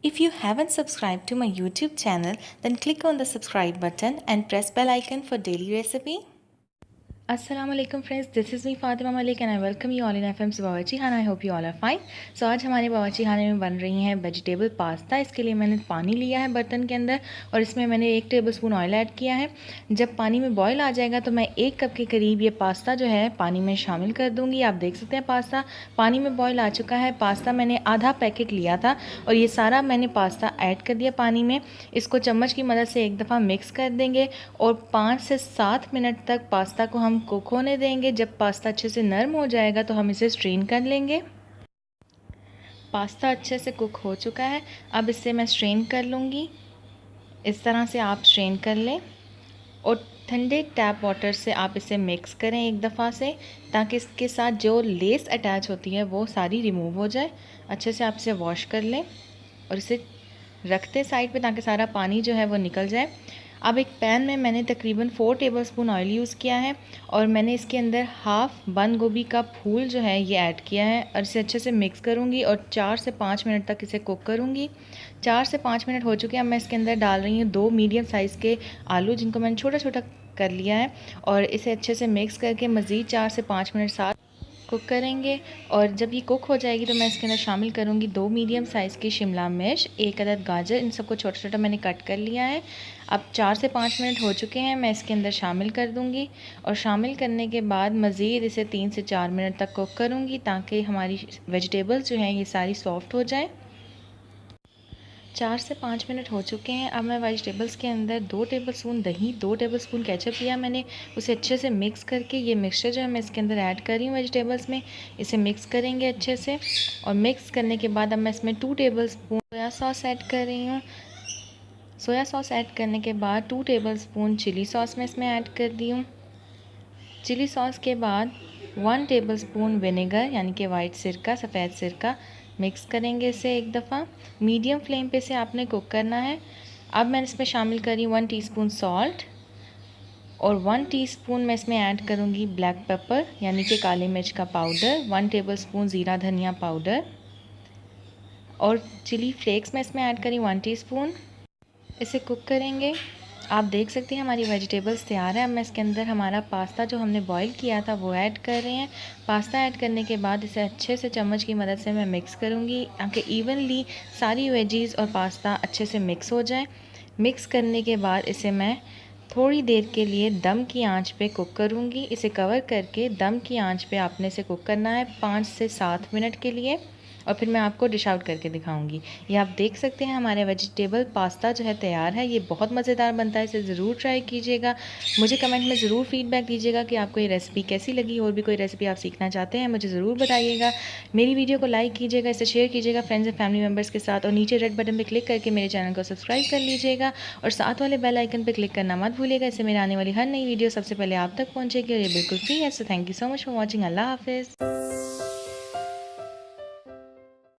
If you haven't subscribed to my YouTube channel, then click on the subscribe button and press bell icon for daily recipe. अस्सलाम वालेकुम friends, this is me Fatima Malik and I welcome you all in FM's Bawarchi Khana. I hope you all are fine. So आज हमारे बावर्ची खाने में बन रही हैं वेजिटेबल पास्ता। इसके लिए मैंने पानी लिया है बर्तन के अंदर और इसमें मैंने 1 टेबलस्पून ऑयल ऐड किया है। जब पानी में बॉयल आ जाएगा तो मैं 1 कप के करीब ये पास्ता जो है पानी में शामिल कर दूँगी। आप देख सकते हैं पास्ता पानी में बॉयल आ चुका है। पास्ता मैंने आधा पैकेट लिया था और ये सारा मैंने पास्ता ऐड कर दिया पानी में। इसको चम्मच की मदद से एक दफ़ा मिक्स कर देंगे और 5 से 7 मिनट तक पास्ता को हम कुक होने देंगे। जब पास्ता अच्छे से नरम हो जाएगा तो हम इसे स्ट्रेन कर लेंगे। पास्ता अच्छे से कुक हो चुका है, अब इसे मैं स्ट्रेन कर लूँगी। इस तरह से आप स्ट्रेन कर लें और ठंडे टैप वाटर से आप इसे मिक्स करें एक दफ़ा से, ताकि इसके साथ जो लेस अटैच होती है वो सारी रिमूव हो जाए। अच्छे से आप इसे वॉश कर लें और इसे रखते साइड पे ताकि सारा पानी जो है वो निकल जाए। अब एक पैन में मैंने तकरीबन 4 टेबलस्पून ऑयल यूज़ किया है और मैंने इसके अंदर हाफ़ बंद गोभी का फूल जो है ये ऐड किया है और इसे अच्छे से मिक्स करूँगी और 4 से 5 मिनट तक इसे कुक करूँगी। 4 से 5 मिनट हो चुके हैं। अब मैं इसके अंदर डाल रही हूँ 2 मीडियम साइज़ के आलू, जिनको मैंने छोटा छोटा कर लिया है और इसे अच्छे से मिक्स करके मज़ीद 4 से 5 मिनट साथ कुक करेंगे। और जब ये कुक हो जाएगी तो मैं इसके अंदर शामिल करूँगी 2 मीडियम साइज़ की शिमला मिर्च, 1 अदद गाजर, इन सबको छोटा छोटा मैंने कट कर लिया है। अब 4 से 5 मिनट हो चुके हैं, मैं इसके अंदर शामिल कर दूँगी और शामिल करने के बाद मज़ीद इसे 3 से 4 मिनट तक कुक करूँगी ताकि हमारी वेजिटेबल्स जो हैं ये सारी सॉफ़्ट हो जाए। 4 से 5 मिनट हो चुके हैं। अब मैं वेजिटेबल्स के अंदर 2 टेबलस्पून दही, 2 टेबलस्पून केचप लिया मैंने, उसे अच्छे से मिक्स करके ये मिक्सचर जो है मैं इसके अंदर ऐड कर रही हूँ वेजिटेबल्स में। इसे मिक्स करेंगे अच्छे से और मिक्स करने के बाद अब मैं इसमें 2 टेबलस्पून सोया सॉस ऐड कर रही हूँ। सोया सॉस ऐड करने के बाद 2 टेबलस्पून चिली सॉस मैं इसमें ऐड कर दी हूँ। चिली सॉस के बाद 1 टेबलस्पून विनेगर यानी कि वाइट सिरका, सफ़ेद सिरका, मिक्स करेंगे इसे एक दफ़ा। मीडियम फ्लेम पे से आपने कुक करना है। अब मैं इसमें शामिल करी 1 टीस्पून सॉल्ट और 1 टीस्पून मैं इसमें ऐड करूँगी ब्लैक पेपर यानी कि काली मिर्च का पाउडर, 1 टेबलस्पून ज़ीरा धनिया पाउडर और चिली फ्लेक्स मैं इसमें ऐड करी 1 टीस्पून। इसे कुक करेंगे। आप देख सकते हैं हमारी वेजिटेबल्स तैयार है। अब मैं इसके अंदर हमारा पास्ता जो हमने बॉईल किया था वो ऐड कर रहे हैं। पास्ता ऐड करने के बाद इसे अच्छे से चम्मच की मदद से मैं मिक्स करूँगी ताकि इवनली सारी वेजीज़ और पास्ता अच्छे से मिक्स हो जाए। मिक्स करने के बाद इसे मैं थोड़ी देर के लिए दम की आंच पे कुक करूँगी। इसे कवर करके दम की आंच पे आपने इसे कुक करना है 5 से 7 मिनट के लिए और फिर मैं आपको डिश आउट करके दिखाऊंगी। ये आप देख सकते हैं हमारे वेजिटेबल पास्ता जो है तैयार है। ये बहुत मज़ेदार बनता है, इसे ज़रूर ट्राई कीजिएगा। मुझे कमेंट में ज़रूर फीडबैक दीजिएगा कि आपको ये रेसिपी कैसी लगी। और भी कोई रेसिपी आप सीखना चाहते हैं मुझे ज़रूर बताइएगा। मेरी वीडियो को लाइक कीजिएगा, इसे शेयर कीजिएगा फ्रेंड्स एंड फैमिली मेम्बर्स के साथ और नीचे रेड बटन पर क्लिक करके मेरे चैनल को सब्सक्राइब कर लीजिएगा और साथ वाले बेल आइकन पर क्लिक करना मत भूलिएगा। इससे मेरे आने वाली हर नई वीडियो सबसे पहले आप तक पहुँचेगी और ये बिल्कुल फ्री है। So thank you so much for watching. अल्लाह हाफिज़।